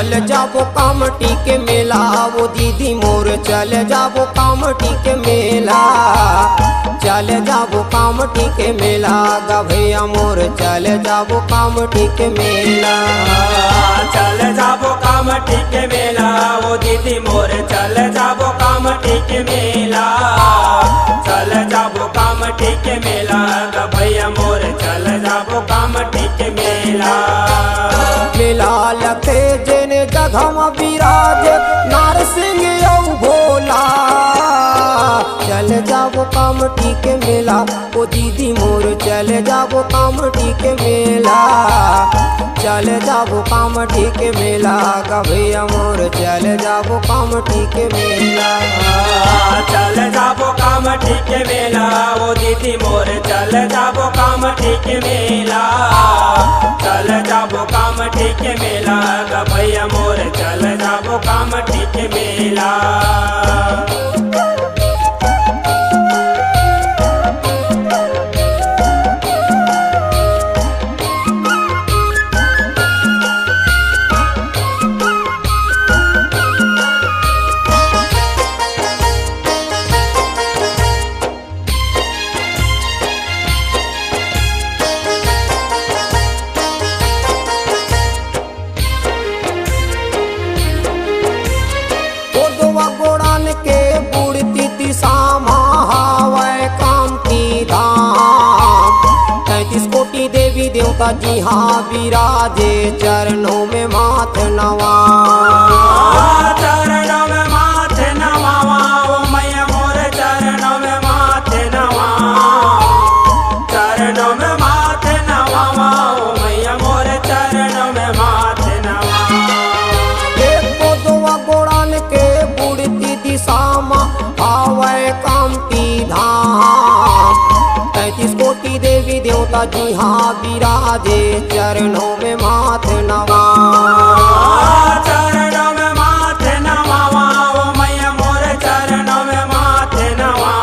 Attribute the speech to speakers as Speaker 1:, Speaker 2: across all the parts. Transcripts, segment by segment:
Speaker 1: चल जाबो कामटी के मेला, वो दीदी मोर चल जाबो कामटी के मेला। चल जाबो कामटी के मेला, गा भैया मोर चल जाबो कामटी के मेला।
Speaker 2: चल जाबो कामटी के मेला, वो दीदी मोर चल जाबो कामटी के मेला। चल जाबो कामटी के मेला, गा भैया मोर चल जाबो कामटी के मेला।
Speaker 1: मेला लखे जेने जगह विराज नारसिंह औ भोला। चल जाबो कामटी के मेला, ओ दीदी मोर चल जाबो कामटी के मेला। चल जाबो कामटी के मेला, गा भैया मोर चल जाबो कामटी के मेला।
Speaker 2: चल जाबो कामटी के मेला, वो दीदी मोर चल जाबो कामटी के मेला। चल जाबो कामटी के मेला, गा भैया मोर चल जाबो कामटी के मेला।
Speaker 1: गोड़ान के बुड़ती दिशा महावय कामती धाम। 33 कोटि देवी देवता जी हाँ विराजे चरणों में माथ नवा।
Speaker 2: चरणों में माथ नवावा, ओ मैया मोर चरणों में माथ नवा। चरणों में माथ नवावा, ओ मैया मोर चरणों में माथ नवा।
Speaker 1: गोड़ान के बुड़ती दिशा आवय कामती धाम। 33 कोटि देवी देवता जी हाँ विराजे चरणों में माथ नवा।
Speaker 2: चरणों में माथ नवावा, ओ मैया मोर चरणों में माथ नवा।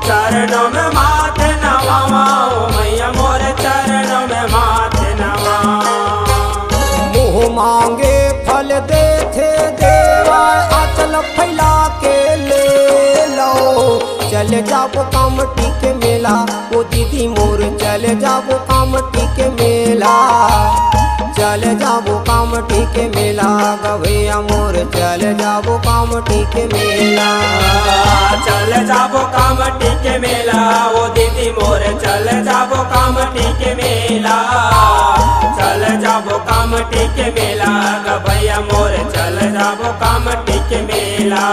Speaker 2: चरणों में माथ नवावा, ओ मैया मोर चरणों में माथ नवा।
Speaker 1: मुँह मांगे फल दे थे देवा, आंचल फैला के ले लो। चल जाबो कामटी के मेला, ओ दीदी मोर चल जाबो कामटी के मेला। चल जाबो कामटी के मेला, गा भैया मोर चल जाबो कामटी के मेला।
Speaker 2: चल जाबो कामटी के मेला, ओ दीदी मोर चल जाबो कामटी के मेला। चल जाबो कामटी के मेला, गा भैया मोर चल जाबो कामटी के मेला।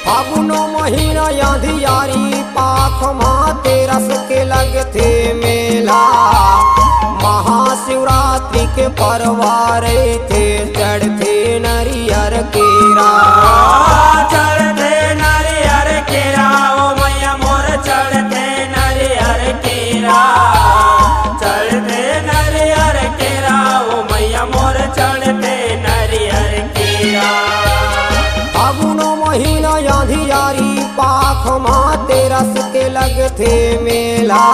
Speaker 1: फागुनो महीना अंधियारी पाख माते रस के लगथे मेला। महाशिवरात्रि के परवारे थे चढ़थे नरियर केरा।
Speaker 2: चढ़थे नरियर केरा, ओ मैया मोर चढ़थे नरियर केरा। चढ़थे नरियर केरा, ओ मैया मोर चढ़थे नरियर केरा।
Speaker 1: फागुनो महीना अंधियारी पाख माते रस के लगथे मेला।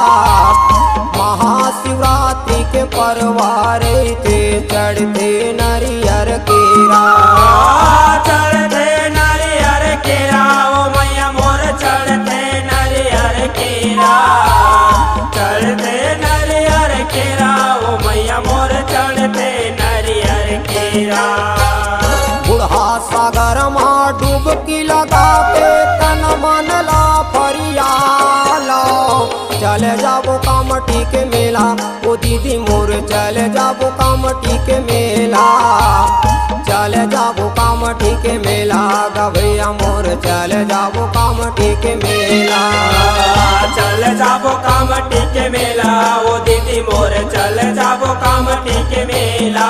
Speaker 1: महाशिवरात्रि के परवारे थे चढ़थे नरियर केरा।
Speaker 2: चढ़थे नरियर केरा, ओ मैया मोर चढ़थे नरियर केरा। चढ़थे नरियर केरा, ओ मैया मोर चढ़थे नरियर केरा।
Speaker 1: बुढ़ा सागर माँ डुबकी लगा के तन मन ला फरियालो। चल जाबो कामटी के मेला, ओ दीदी मोर चल जाबो कामटी के मेला। चल जाबो कामटी के मेला, गा भैया मोर चल जाबो कामटी के मेला।
Speaker 2: चल जाबो कामटी के मेला वो दीदी मोर चल जाबो कामटी के मेला,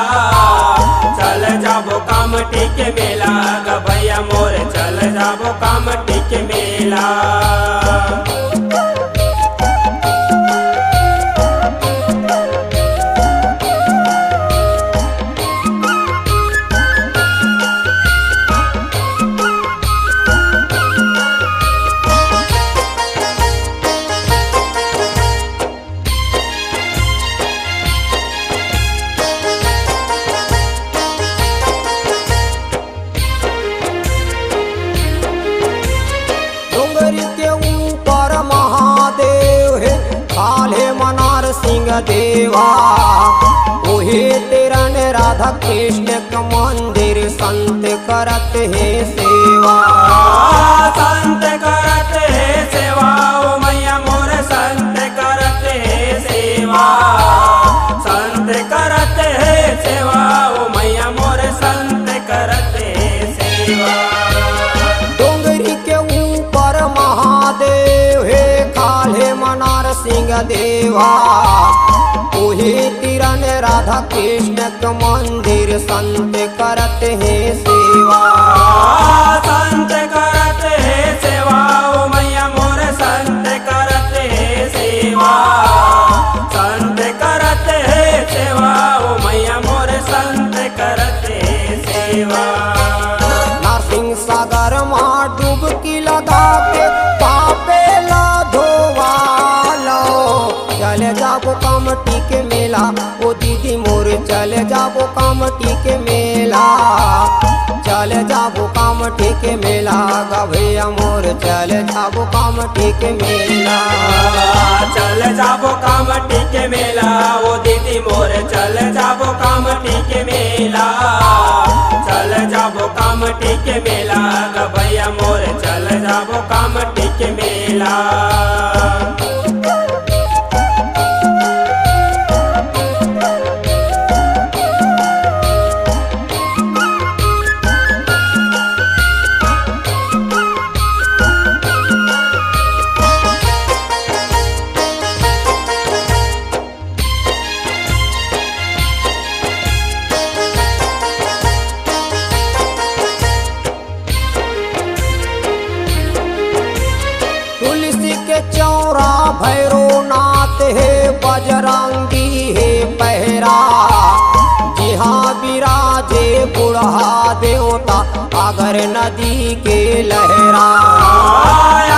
Speaker 2: चल जाबो कामटी के मेला ग भैया मोर चल जाबो कामटी के मेला।
Speaker 1: देवा ओहे तेरन राधा कृष्ण का मंदिर संत करत है सेवा,
Speaker 2: संत करत है सेवा ओ मैया मोर संत करत है सेवा, संत करत है सेवा ओ मैया मोर संत करत है सेवा।
Speaker 1: डोंगरी के ऊपर महादेव है काले मनार सिंह देवा ओहे तिरन राधा कृष्ण का मंदिर संत करत है सेवा,
Speaker 2: संत करत है सेवा ओ मैया मोर संत करत है सेवा, संत करत है सेवा ओ मैया मोर संत करत है सेवा।
Speaker 1: नरसिंह सागर माँ डुबकी लगा के पापे ला धोवालो, चले जाबो कामटी के मेला ओ दीदी मोर चले जाबो कामटी के मेला, चले जाबो कामटी के मेला ग भैया मोर चले जाबो कामटी के मेला,
Speaker 2: चल जाबो कामटी के मेला ओ दीदी मोर चल जाबो कामटी के मेला, चल जाबो कामटी के मेला ग भैया मोर चल जाबो कामटी के मेला।
Speaker 1: चौरा भैरोनाथ है बजरंगी है पहरा, जिहाँ विराजे बुढ़ा देवता अगर नदी के लहरा,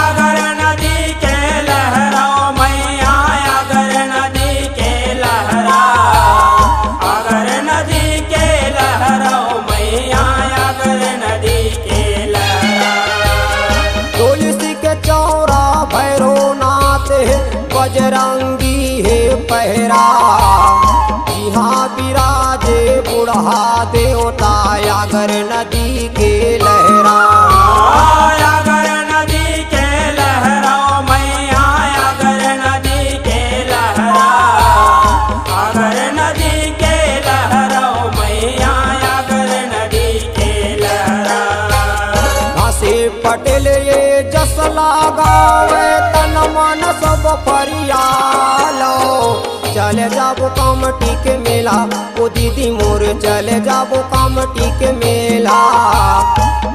Speaker 2: अगर नदी के लहरा मैया अगर नदी के लहरा, अगर नदी के लहरा मैया अगर नदी के लहरा।
Speaker 1: तुलसी के चौरा भैरोनाथ है बजरंगी है पहरा, यहाँ विराजे बुढ़ा देवता अगर नदी के लहरा,
Speaker 2: अगर नदी के लहरा मैया अगर नदी के लहरा, अगर नदी के लहरा मैया अगर नदी के लहरा।
Speaker 1: घासे पटेल ये जस लगावे तन मन सब फरियालो, चले जाबो कामटी के मेला ओ दीदी मोर चले जाबो कामटी के मेला,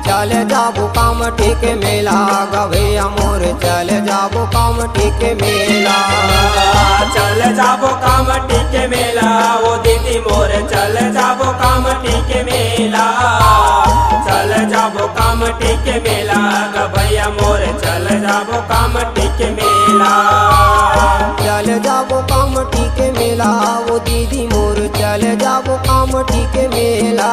Speaker 1: चले जाबो कामटी के मेला ग भैया मोर चले जाबो कामटी के मेला,
Speaker 2: चल जाबो कामटी के मेला ओ दीदी मोर चल जाबो कामटी के मेला, चल जाबो कामटी के मेला ग भैया मोर चल जाबो कामटी के मेला,
Speaker 1: चल जाबो कामटी के मेला ओ दीदी मोर चले जाबो कामटी के मेला,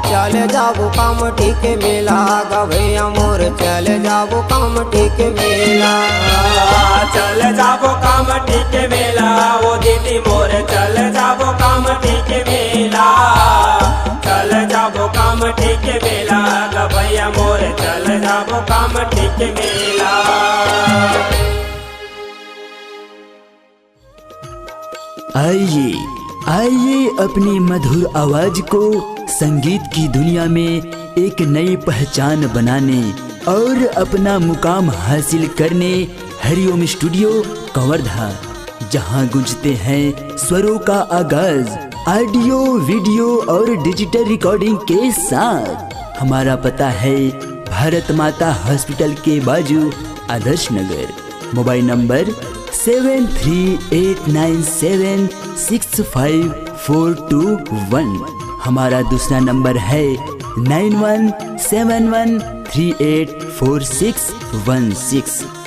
Speaker 1: चले जाबो कामटी के मेला ग भैया मोर चले जाबो कामटी के मेला,
Speaker 2: चल जाबो कामटी के मेला ओ दीदी मोर चल जाबो कामटी के मेला, चल जाबो कामटी के मेला ग भैया मोर चल जाबो कामटी के मेला।
Speaker 3: आइए आइए अपनी मधुर आवाज को संगीत की दुनिया में एक नई पहचान बनाने और अपना मुकाम हासिल करने हरिओम स्टूडियो कवर्धा, जहां गूंजते हैं स्वरों का आगाज ऑडियो वीडियो और डिजिटल रिकॉर्डिंग के साथ। हमारा पता है भारत माता हॉस्पिटल के बाजू आदर्श नगर। Mobile number 7389765421। हमारा दूसरा नंबर है 9171384616।